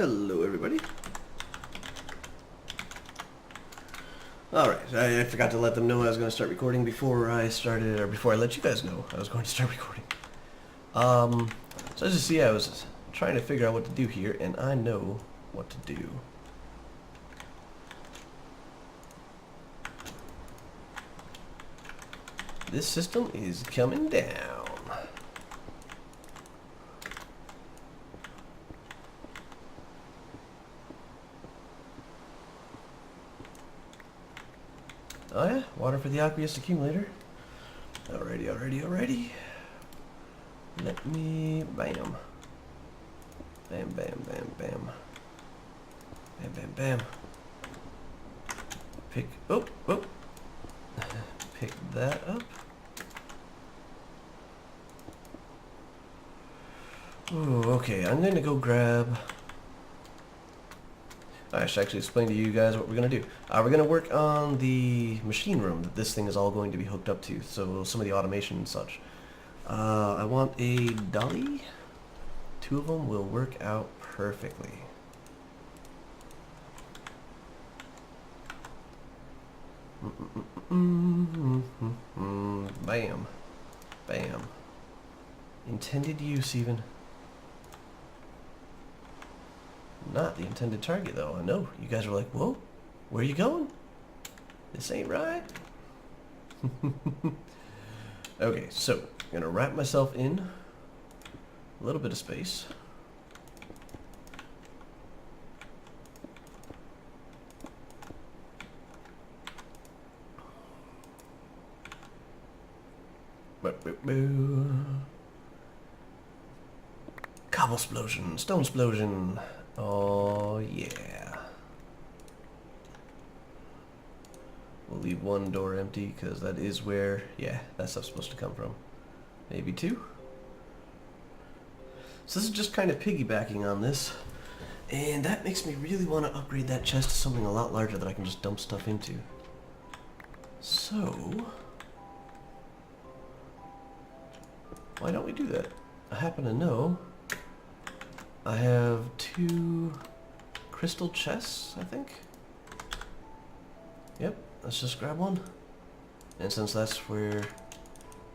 Hello, everybody. Alright, I forgot to let them know I was going to start recording before I started, or before I let you guys know I was going to start recording. So as you see, I was trying to figure out what to do here, and I know what to do. This system is coming down. Oh yeah, water for the aqueous accumulator. Alrighty. Let me... Bam. Bam. Pick... Oh! Pick that up. Ooh, okay, I'm going to go grab... I should actually explain to you guys what we're going to do. We're going to work on the machine room that this thing is all going to be hooked up to, so some of the automation and such. I want a dolly. 2 of them will work out perfectly. Bam. Intended use, even. Not the intended target, though. I know. You guys are like, whoa, where are you going? This ain't right. Okay, so I'm going to wrap myself in a little bit of space. Cobble explosion, stone explosion. Oh yeah. We'll leave 1 door empty because that is where, yeah, that stuff's supposed to come from. Maybe 2. So this is just kind of piggybacking on this, and that makes me really want to upgrade that chest to something a lot larger that I can just dump stuff into. So why don't we do that? I happen to know I have 2 crystal chests, I think. Yep, let's just grab one. And since that's where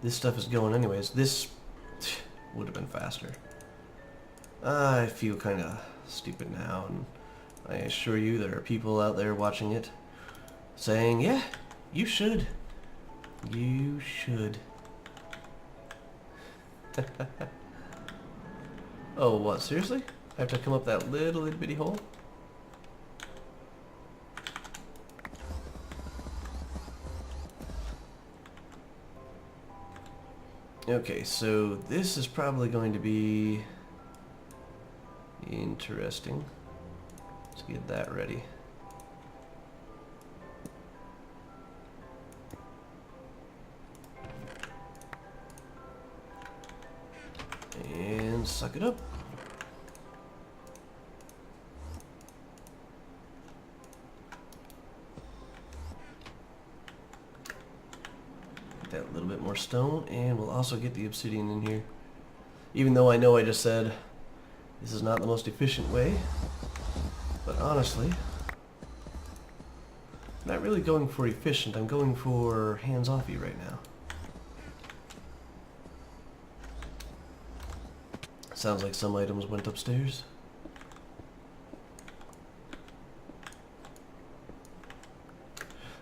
this stuff is going anyways, this would have been faster. I feel kind of stupid now, and I assure you there are people out there watching it saying, yeah, you should. You should. Oh, what? Seriously? I have to come up that little bitty hole? Okay, so this is probably going to be interesting. Let's get that ready. And suck it up. Get that little bit more stone, and we'll also get the obsidian in here. Even though I know I just said this is not the most efficient way, but honestly, I'm not really going for efficient, I'm going for hands-offy right now. Sounds like some items went upstairs.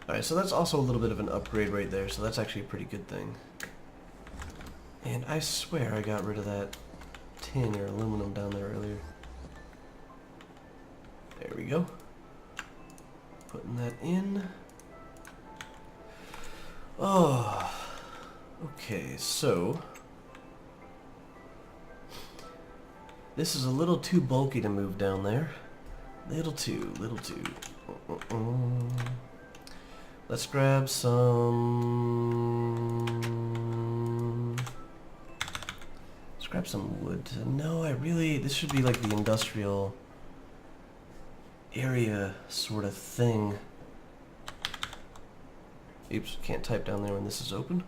Alright, so that's also a little bit of an upgrade right there, so that's actually a pretty good thing. And I swear I got rid of that tin or aluminum down there earlier. There we go. Putting that in. Oh, okay, so this is a little too bulky to move down there. Little too. Let's grab some... Let's grab some wood. No, this should be like the industrial area sort of thing. Oops, can't type down there when this is open.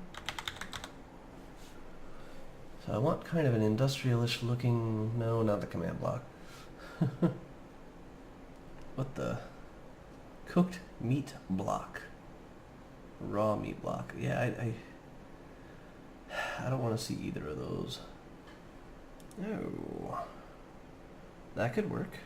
So I want kind of an industrial-ish looking... No, not the command block. What the? Cooked meat block. Raw meat block. Yeah, I don't want to see either of those. No. That could work.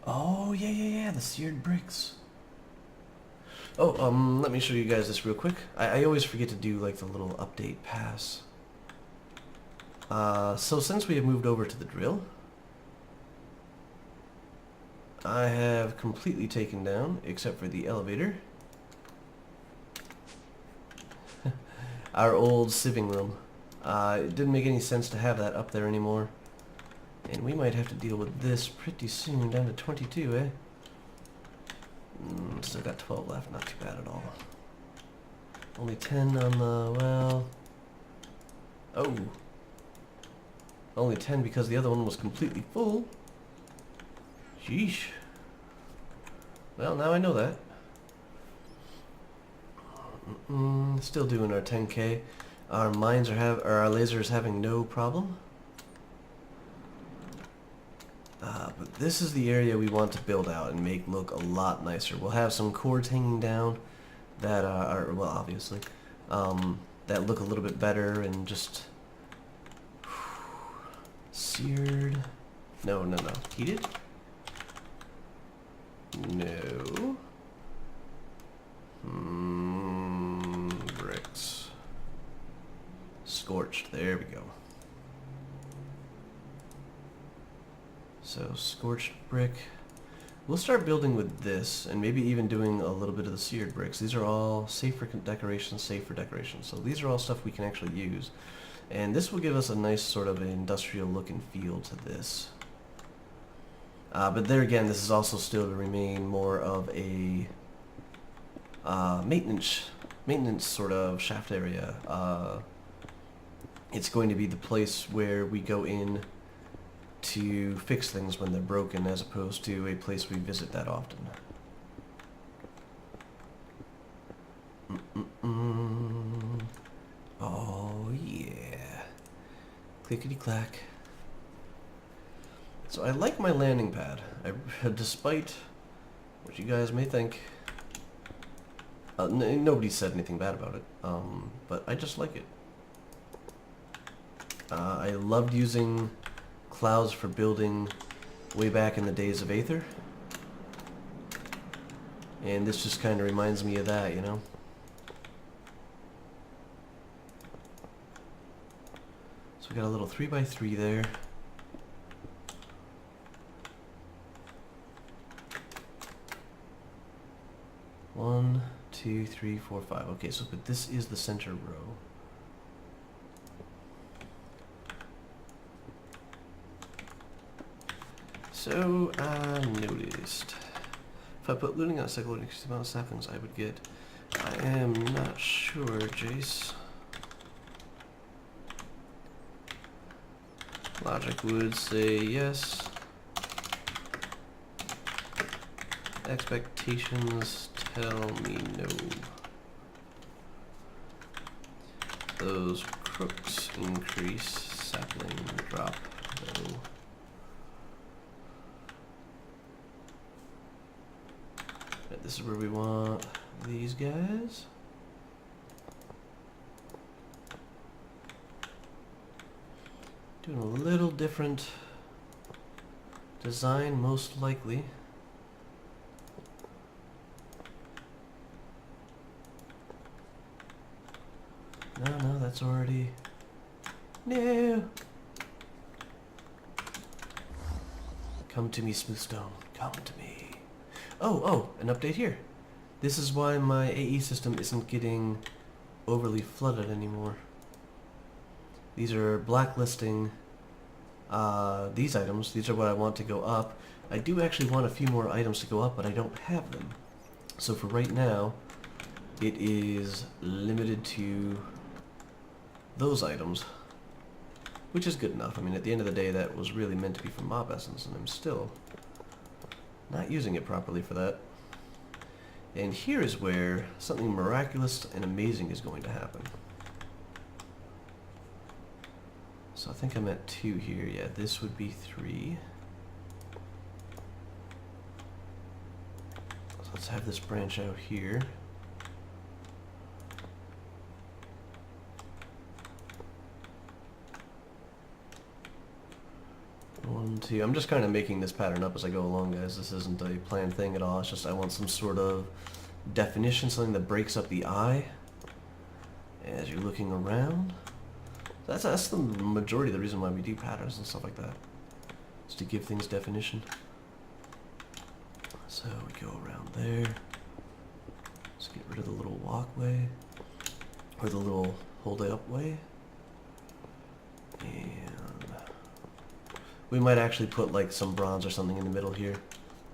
Oh, yeah, the seared bricks. Oh, let me show you guys this real quick. I always forget to do, like, the little update pass. So since we have moved over to the drill, I have completely taken down, except for the elevator, our old sieving room. It didn't make any sense to have that up there anymore. And we might have to deal with this pretty soon, down to 22, eh? Still got 12 left, not too bad at all. Only 10 on the, well... Oh! Only 10 because the other one was completely full. Sheesh. Well, now I know that. Still doing our 10k. Our mines are or our lasers having no problem. But this is the area we want to build out and make look a lot nicer. We'll have some cords hanging down that are, well, obviously, that look a little bit better and just seared. No. Heated? No. Bricks. Scorched. There we go. So, scorched brick. We'll start building with this, and maybe even doing a little bit of the seared bricks. These are all safe for decoration, safe for decoration. So these are all stuff we can actually use. And this will give us a nice sort of industrial look and feel to this. But there again, this is also still to remain more of a maintenance sort of shaft area. It's going to be the place where we go in to fix things when they're broken, as opposed to a place we visit that often. Oh yeah. Clickety clack. So I like my landing pad, despite what you guys may think. Nobody said anything bad about it, but I just like it. I loved using clouds for building way back in the days of Aether, and this just kind of reminds me of that, you know? So we got a little 3x3 there. One, two, three, four, five. Okay, so but this is the center row. So I noticed if I put looting on a cycle and increase the amount of saplings I would get. I am not sure, Jace. Logic would say yes. Expectations tell me no. Those crooks increase, sapling drop though. Right, this is where we want these guys. Doing a little different design, most likely. No, that's already... No! Come to me, Smoothstone. Come to me. Oh, an update here. This is why my AE system isn't getting overly flooded anymore. These are blacklisting these items. These are what I want to go up. I do actually want a few more items to go up, but I don't have them. So for right now, it is limited to those items, which is good enough. I mean, at the end of the day, that was really meant to be for mob essence, and I'm still not using it properly for that. And here is where something miraculous and amazing is going to happen. So I think I'm at 2 here. Yeah, this would be 3. So let's have this branch out here. One, two. I'm just kind of making this pattern up as I go along, guys. This isn't a planned thing at all. It's just I want some sort of definition, something that breaks up the eye as you're looking around. That's the majority of the reason why we do patterns and stuff like that. Is to give things definition. So we go around there. Let's get rid of the little walkway. Or the little hold up way. And we might actually put like some bronze or something in the middle here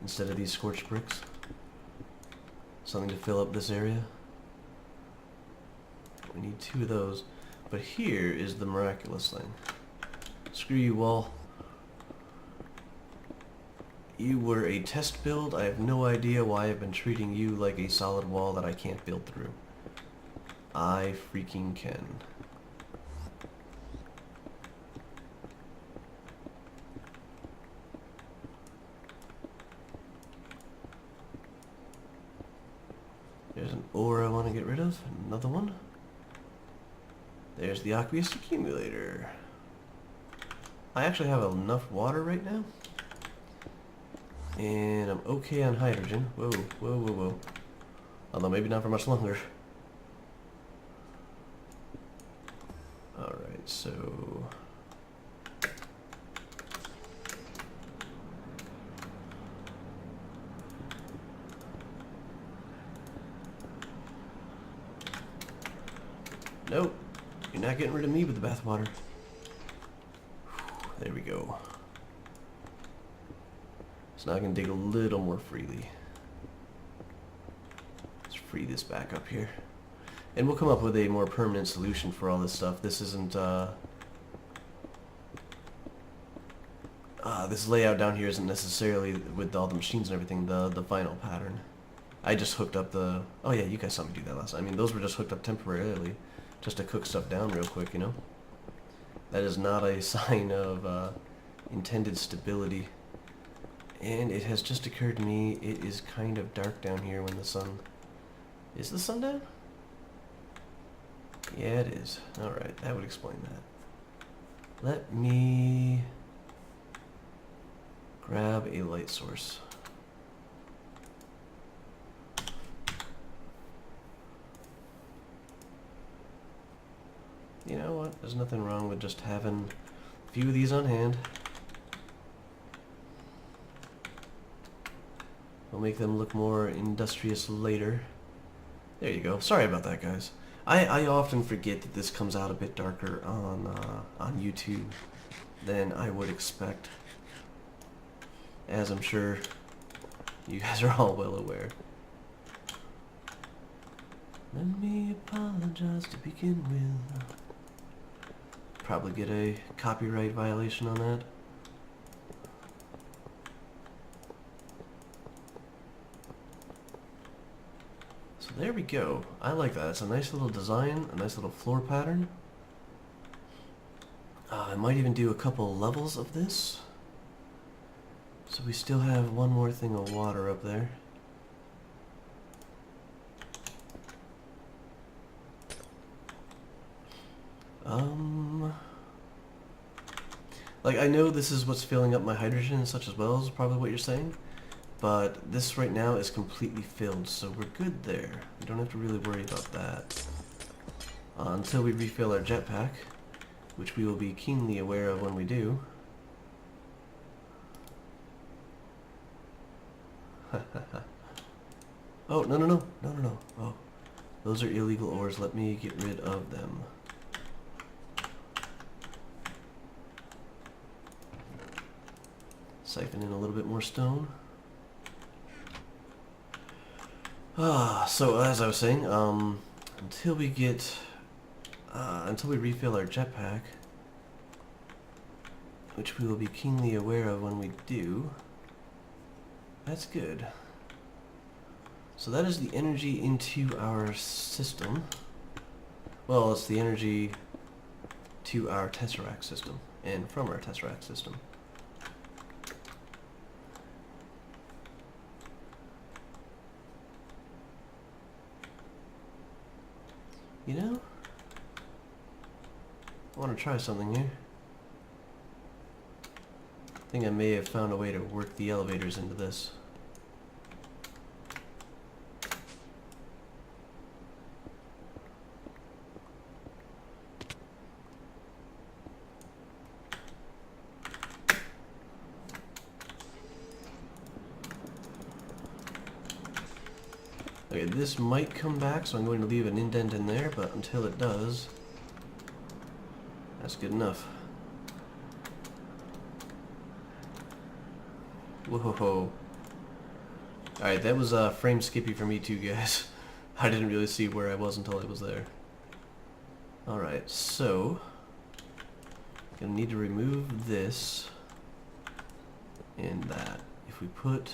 instead of these scorched bricks. Something to fill up this area. We need 2 of those. But here is the miraculous thing. Screw you, wall. You were a test build. I have no idea why I've been treating you like a solid wall that I can't build through. I freaking can. There's an ore I want to get rid of. Another one. There's the aqueous accumulator. I actually have enough water right now. And I'm okay on hydrogen. Whoa, whoa, whoa, whoa. Although maybe not for much longer. Alright, so... Nope. You're not getting rid of me with the bathwater. There we go. So now I can dig a little more freely. Let's free this back up here. And we'll come up with a more permanent solution for all this stuff. This isn't, this layout down here isn't necessarily, with all the machines and everything, the final pattern. I just hooked up the... Oh yeah, you guys saw me do that last time. I mean, those were just hooked up temporarily. Just to cook stuff down real quick, you know? That is not a sign of intended stability. And it has just occurred to me, it is kind of dark down here when the sun... Is the sun down? Yeah, it is. Alright, that would explain that. Let me grab a light source. You know what? There's nothing wrong with just having a few of these on hand. We'll make them look more industrious later. There you go. Sorry about that, guys. I often forget that this comes out a bit darker on YouTube than I would expect, as I'm sure you guys are all well aware. Let me apologize to begin with. Probably get a copyright violation on that. So there we go. I like that. It's a nice little design, a nice little floor pattern. I might even do a couple levels of this. So we still have one more thing of water up there. Like, I know this is what's filling up my hydrogen and such as well, is probably what you're saying. But this right now is completely filled, so we're good there. We don't have to really worry about that. Until we refill our jetpack, which we will be keenly aware of when we do. Oh, no, no, no. No, no, no. Oh, those are illegal ores. Let me get rid of them. Siphon in a little bit more stone. So as I was saying, until we refill our jetpack, which we will be keenly aware of when we do, that's good. So that is the energy into our system. Well, it's the energy to our Tesseract system, and from our Tesseract system. You know, I want to try something here. I think I may have found a way to work the elevators into this. Okay, this might come back, so I'm going to leave an indent in there, but until it does, that's good enough. Whoa. Alright, that was frame skippy for me too, guys. I didn't really see where I was until I was there. Alright, so gonna need to remove this and that. If we put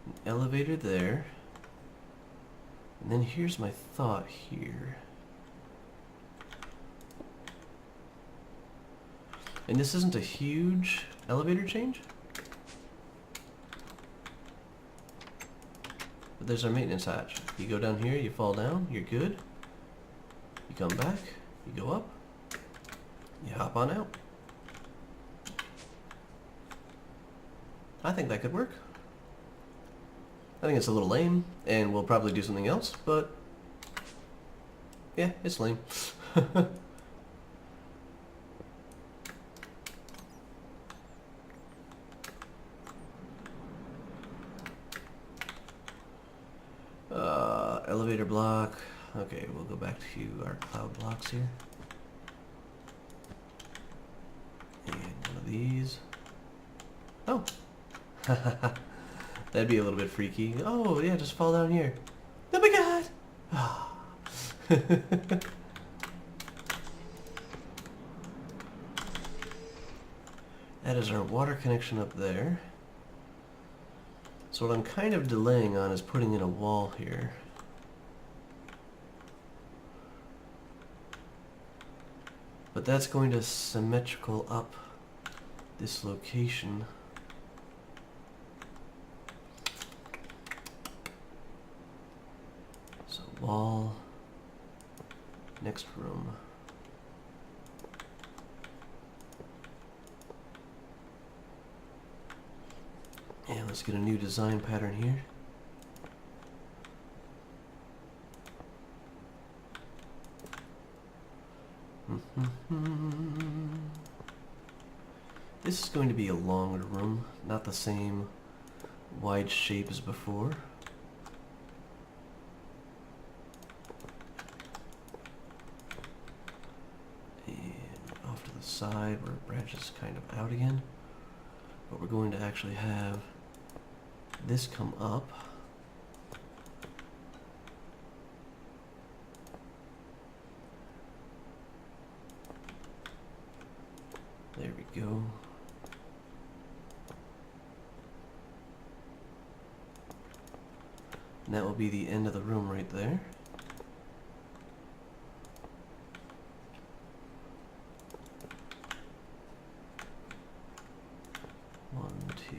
an elevator there, and then here's my thought here. And this isn't a huge elevator change, but there's our maintenance hatch. You go down here, you fall down, you're good. You come back, you go up, you hop on out. I think that could work. I think it's a little lame, and we'll probably do something else, but yeah, it's lame. Elevator block. Okay, we'll go back to our cloud blocks here. And one of these. Oh! That'd be a little bit freaky. Oh, yeah, just fall down here. Oh my god! That is our water connection up there. So what I'm kind of delaying on is putting in a wall here. But that's going to symmetrical up this location. So wall, next room. And let's get a new design pattern here. This is going to be a longer room, not the same wide shape as before. And off to the side where it branches kind of out again. But we're going to actually have this come up. There we go. And that will be the end of the room right there. One, two,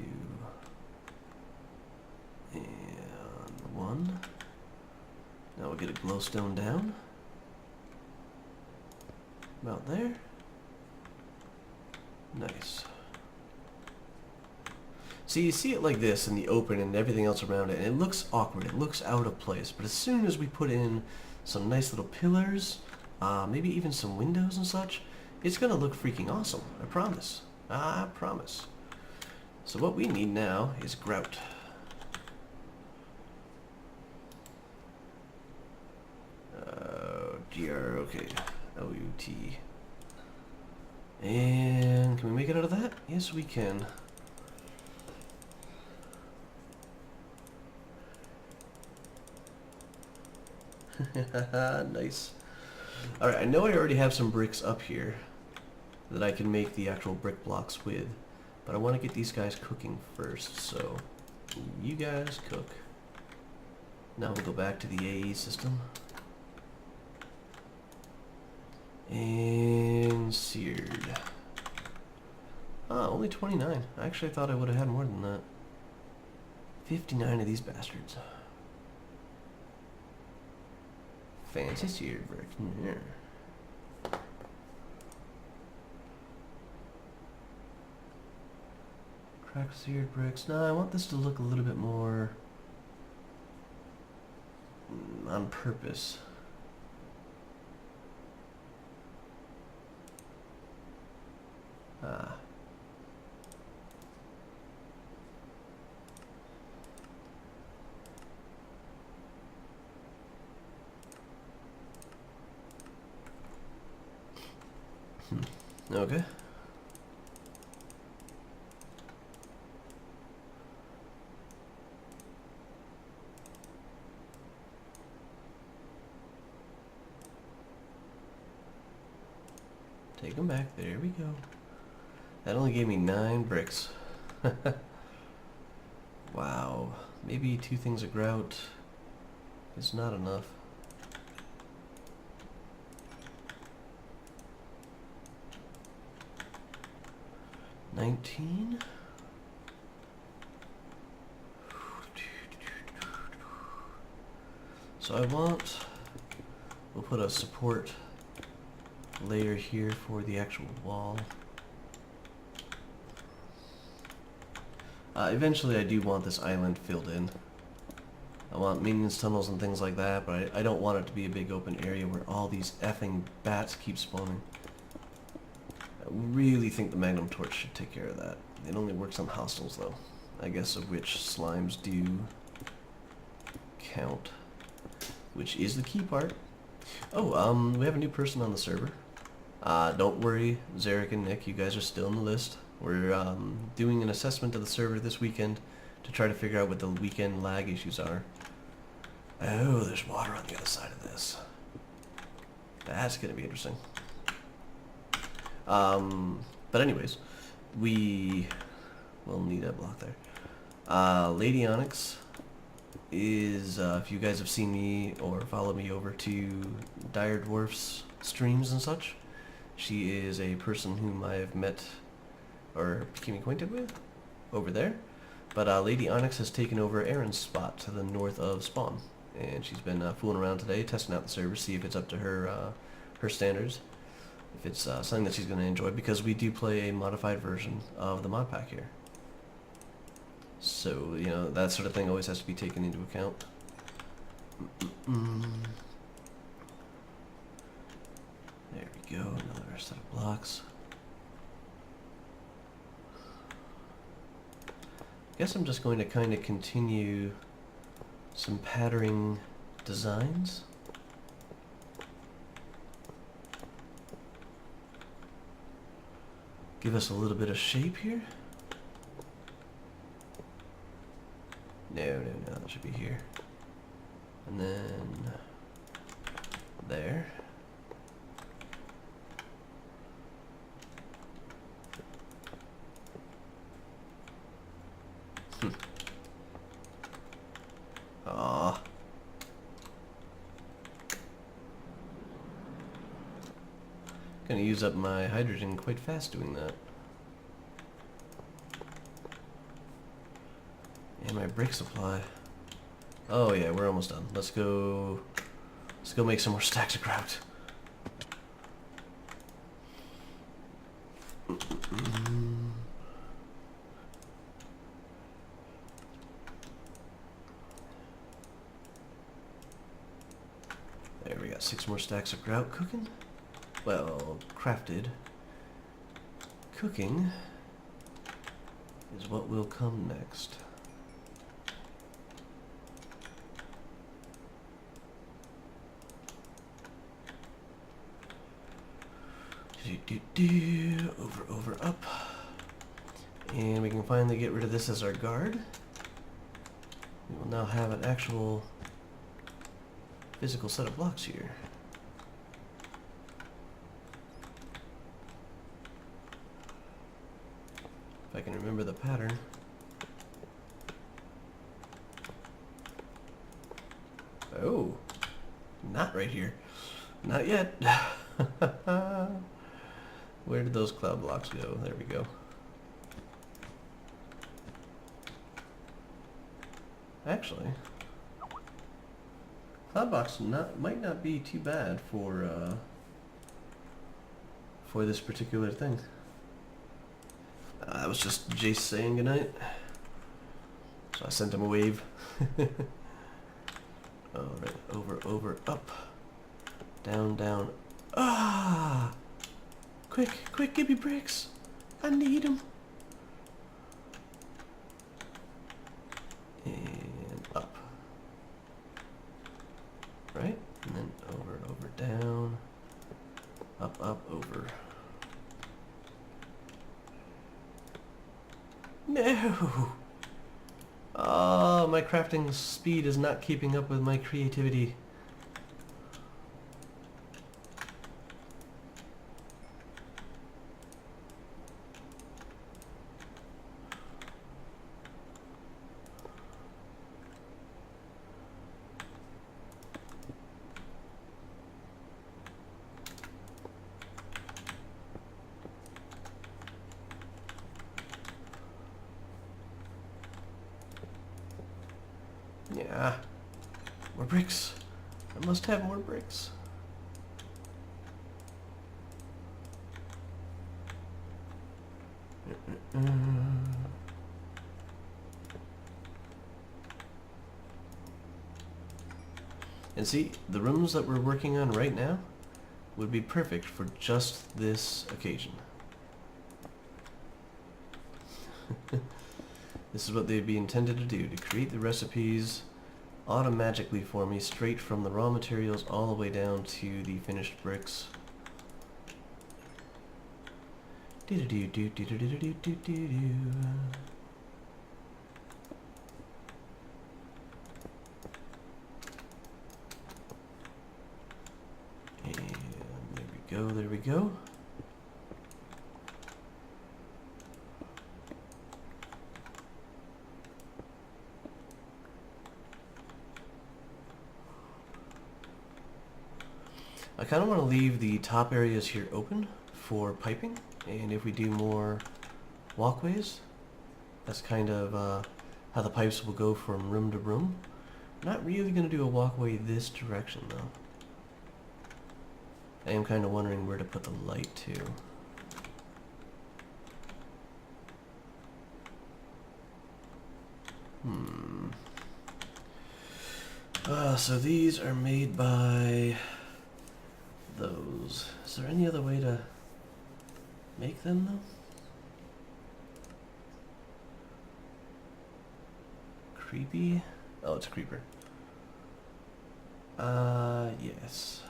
and one. Now we'll get a glowstone down. About there. Nice. See, you see it like this in the open and everything else around it, and it looks awkward, it looks out of place, but as soon as we put in some nice little pillars, maybe even some windows and such, it's gonna look freaking awesome, I promise. I promise. So what we need now is grout. Okay, O-U-T. And can we make it out of that? Yes, we can. Nice. Alright, I know I already have some bricks up here that I can make the actual brick blocks with, but I want to get these guys cooking first, so you guys cook. Now we'll go back to the AE system. And seared. Ah, only 29. Actually, I thought I would have had more than that. 59 of these bastards. Fancy seared brick. Yeah. Cracked seared bricks. No, I want this to look a little bit more on purpose. Ah. Okay. Take them back. There we go. That only gave me 9 bricks. Wow. Maybe 2 things of grout is not enough. $19. So I want, we'll put a support layer here for the actual wall. Eventually I do want this island filled in. I want maintenance tunnels and things like that, but I don't want it to be a big open area where all these effing bats keep spawning. I really think the Magnum Torch should take care of that. It only works on hostiles though, I guess, of which slimes do count. Which is the key part. Oh, we have a new person on the server. Don't worry, Zarek and Nick, you guys are still on the list. We're doing an assessment of the server this weekend to try to figure out what the weekend lag issues are. Oh, there's water on the other side of this. That's gonna be interesting. But anyways, we will need a block there. Lady Onyx is, if you guys have seen me or followed me over to Dire Dwarf's streams and such, she is a person whom I have met or became acquainted with over there. But Lady Onyx has taken over Aaron's spot to the north of Spawn, and she's been fooling around today, testing out the server, see if it's up to her her standards, if it's something that she's going to enjoy, because we do play a modified version of the mod pack here. So, you know, that sort of thing always has to be taken into account. There we go, another set of blocks. Guess I'm just going to kind of continue some patterning designs. Give us a little bit of shape here. No, that should be here. And then there. Aww. Gonna use up my hydrogen quite fast doing that. And my brick supply. Oh yeah, we're almost done. Let's go make some more stacks of grout. There, we got 6 more stacks of grout cooking. Well, crafted. Cooking is what will come next. Over, up. And we can finally get rid of this as our guard. We will now have an actual physical set of blocks here. If I can remember the pattern. Oh, not right here. Not yet. Where did those cloud blocks go? There we go. Actually, cloud blocks might not be too bad for this particular thing. That was just Jace saying goodnight. So I sent him a wave. Alright, over, over, up. Down, down. Ah! Quick, quick, give me bricks. I need them. And up. Right? And then over, over, down. Up, up, over. No! Oh, my crafting speed is not keeping up with my creativity. Yeah. More bricks. I must have more bricks. And see, the rooms that we're working on right now would be perfect for just this occasion. This is what they'd be intended to do, to create the recipes automatically for me, straight from the raw materials all the way down to the finished bricks. Do-do-do-do-do-do-do-do-do-do. And there we go, there we go. I kind of want to leave the top areas here open for piping, and if we do more walkways, that's kind of how the pipes will go from room to room. I'm not really going to do a walkway this direction though. I am kind of wondering where to put the light too. So these are made by those. Is there any other way to make them though? Creepy? Oh, it's a creeper. Yes.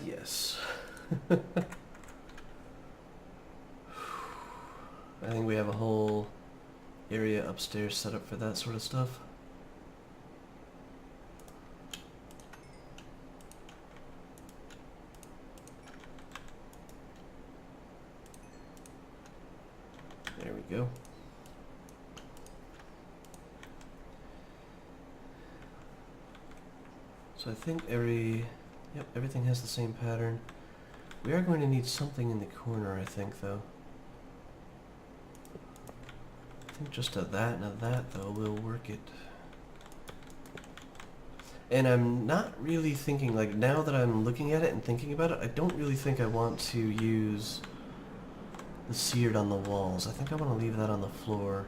Yes. I think we have a whole area upstairs set up for that sort of stuff. There we go. So I think everything has the same pattern. We are going to need something in the corner, I think, though. I think just a that and a that, though, will work it. And I'm not really thinking, like, now that I'm looking at it and thinking about it, I don't really think I want to use the seared on the walls. I think I want to leave that on the floor.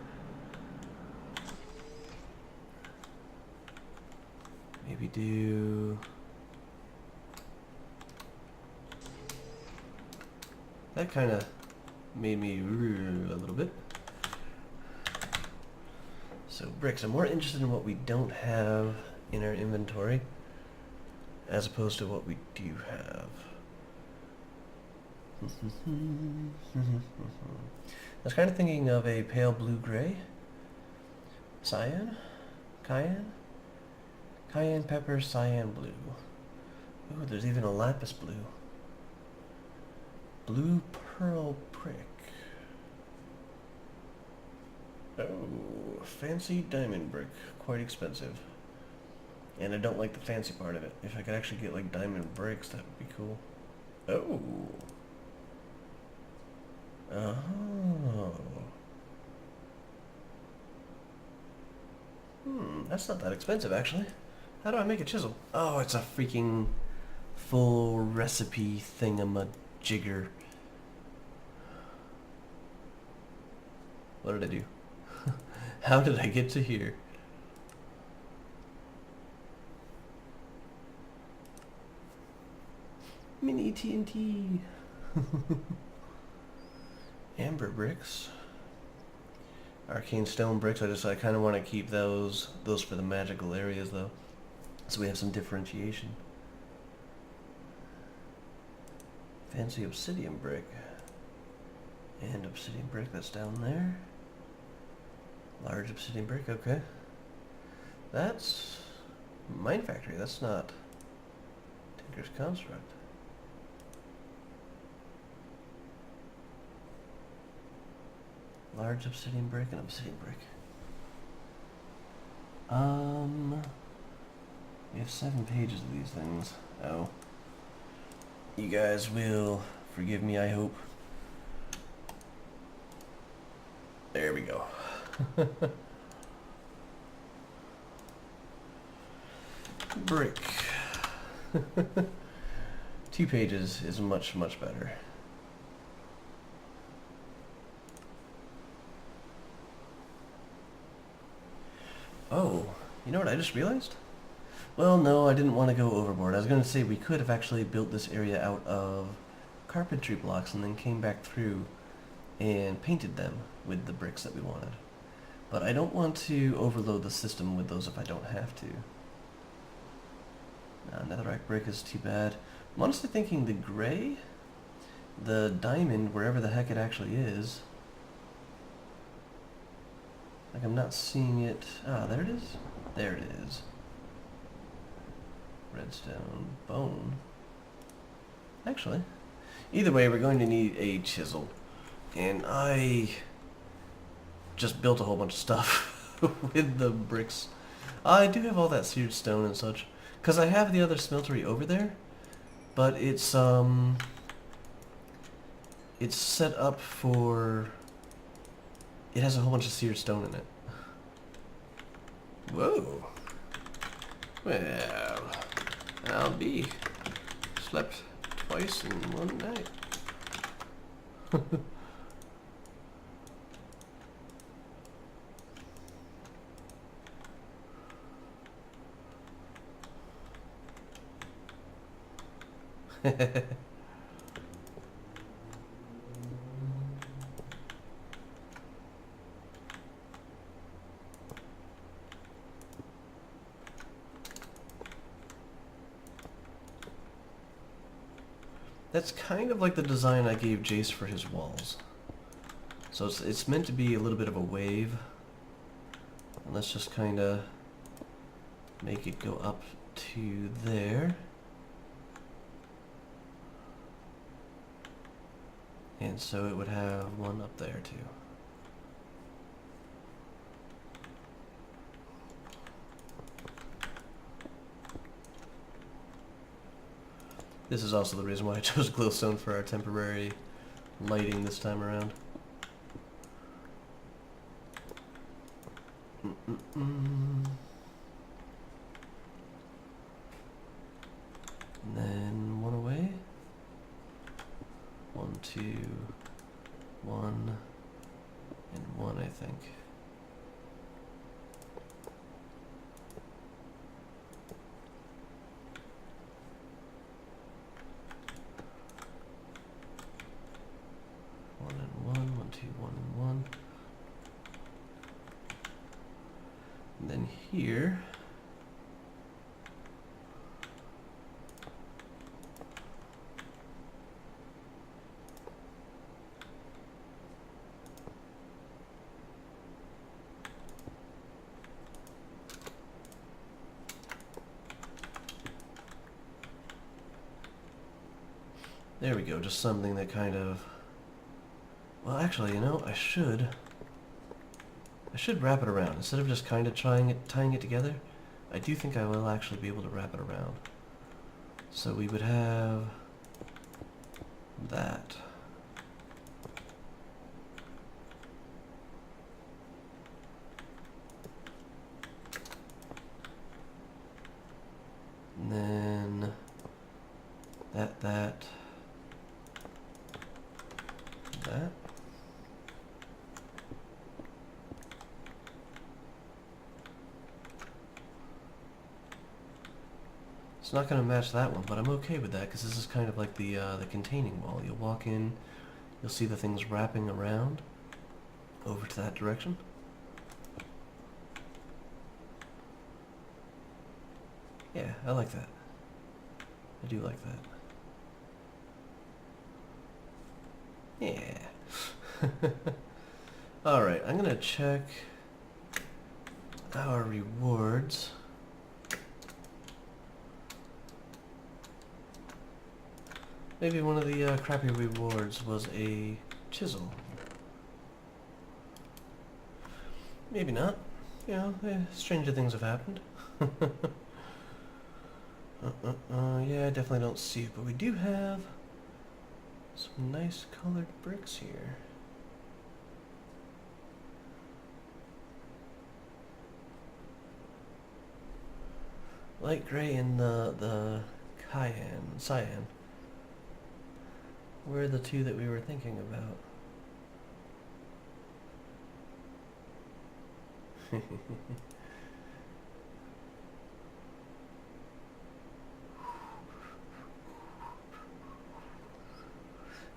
Maybe do... That kind of made me a little bit. So bricks, I'm more interested in what we don't have in our inventory as opposed to what we do have. I was kind of thinking of a pale blue-gray. Cyan? Cayenne? Cayenne pepper, cyan blue. Ooh, there's even a lapis blue. Blue pearl brick. Oh, fancy diamond brick. Quite expensive. And I don't like the fancy part of it. If I could actually get like diamond bricks, that would be cool. Oh. Oh. That's not that expensive actually. How do I make a chisel? Oh, it's a freaking full recipe thingamajigger. What did I do? How did I get to here? Mini TNT. Amber bricks. Arcane stone bricks. I kind of want to keep those for the magical areas though, so we have some differentiation. Fancy obsidian brick. And obsidian brick, that's down there. Large obsidian brick, okay. That's Mine Factory, that's not Tinker's Construct. Large obsidian brick and obsidian brick. We have 7 pages of these things. Oh. You guys will forgive me, I hope. There we go. Brick. 2 pages is much, much better. Oh, you know what I just realized? Well, no, I didn't want to go overboard. I was going to say we could have actually built this area out of carpentry blocks and then came back through and painted them with the bricks that we wanted. But I don't want to overload the system with those if I don't have to. Netherrack brick is too bad. I'm honestly thinking the gray, the diamond, wherever the heck it actually is. Like I'm not seeing it. Ah, there it is. There it is. Redstone, bone. Actually, either way, we're going to need a chisel. And I just built a whole bunch of stuff with the bricks. I do have all that seared stone and such. Because I have the other smeltery over there. But it's set up for... It has a whole bunch of seared stone in it. Whoa. Well, I'll be. Slept twice in one night. That's kind of like the design I gave Jace for his walls. So it's meant to be a little bit of a wave. And let's just kind of make it go up to there. And so it would have one up there too. This is also the reason why I chose glowstone for our temporary lighting this time around. And then one away. 1, 2, 1, and 1, I think. One and 1, 1, 2, 1 and 1. And then here. There we go, just something that kind of... Well, actually, you know, I should I should wrap it around. Instead of just kind of tying it together, I do think I will actually be able to wrap it around. So we would have that. And then that. It's not going to match that one, but I'm okay with that because this is kind of like the containing wall. You'll walk in, you'll see the things wrapping around over to that direction. Yeah, I like that. I do like that. Yeah. Alright, I'm going to check our rewards. Maybe one of the crappy rewards was a chisel. Maybe not. You know, stranger things have happened. Yeah, I definitely don't see it, but we do have some nice colored bricks here. Light gray and the cyan. Were the two that we were thinking about.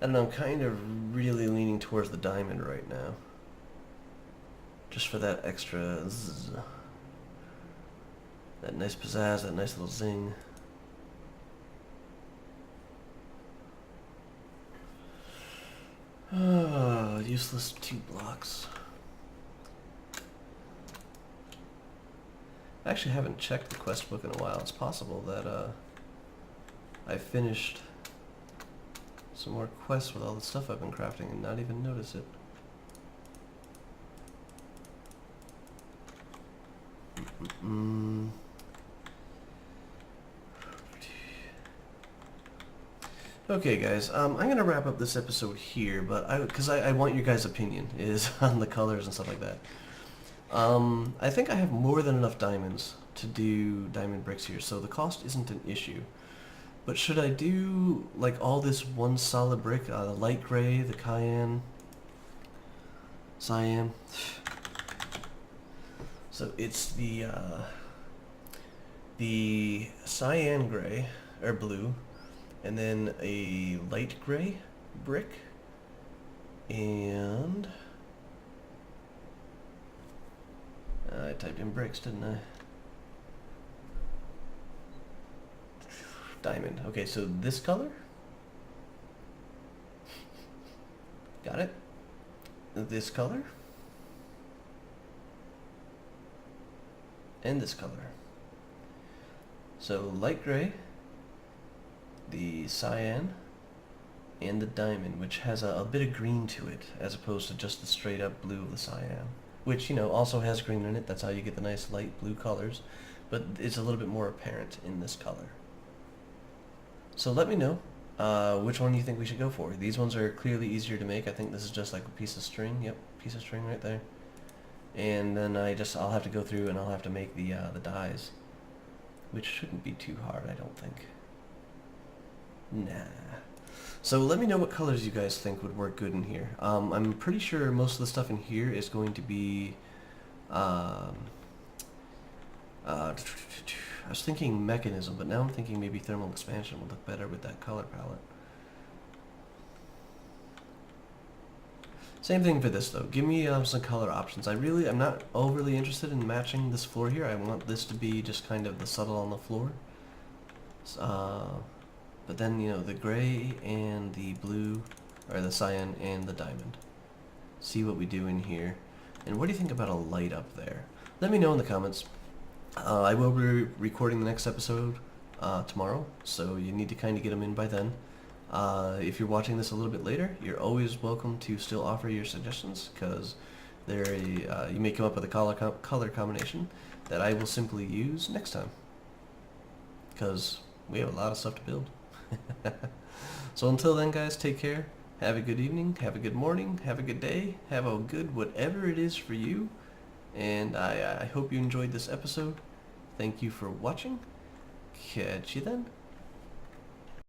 I don't know, I'm kind of really leaning towards the diamond right now. Just for that extra zzz. That nice pizzazz, that nice little zing. Oh, useless 2 blocks. I actually haven't checked the quest book in a while. It's possible that I finished some more quests with all the stuff I've been crafting and not even notice it. Okay, guys, I'm gonna wrap up this episode here, but because I want your guys' opinion is on the colors and stuff like that. I think I have more than enough diamonds to do diamond bricks here, so the cost isn't an issue. But should I do like all this one solid brick, the light gray, the cyan? So it's the cyan gray or blue, and then a light gray brick, and I typed in bricks, didn't I? Diamond. Okay, so this color. Got it. This color. And this color. So light gray, the cyan, and the diamond, which has a bit of green to it, as opposed to just the straight up blue of the cyan. Which, you know, also has green in it. That's how you get the nice light blue colors. But it's a little bit more apparent in this color. So let me know which one you think we should go for. These ones are clearly easier to make. I think this is just like a piece of string. Yep, piece of string right there. And then I'll have to go through and I'll have to make the dies, which shouldn't be too hard, I don't think. Nah. So let me know what colors you guys think would work good in here. I'm pretty sure most of the stuff in here is going to be I was thinking mechanism, but now I'm thinking maybe thermal expansion would look better with that color palette. Same thing for this though. Give me some color options. I'm not overly interested in matching this floor here. I want this to be just kind of the subtle on the floor. But then, you know, the gray and the blue, or the cyan and the diamond. See what we do in here. And what do you think about a light up there? Let me know in the comments. I will be recording the next episode tomorrow, so you need to kind of get them in by then. If you're watching this a little bit later, you're always welcome to still offer your suggestions, because You may come up with a color combination that I will simply use next time. Because we have a lot of stuff to build. So until then, guys, take care. Have a good evening, have a good morning, have a good day, have a good whatever it is for you. And I hope you enjoyed this episode. Thank you for watching. Catch you then.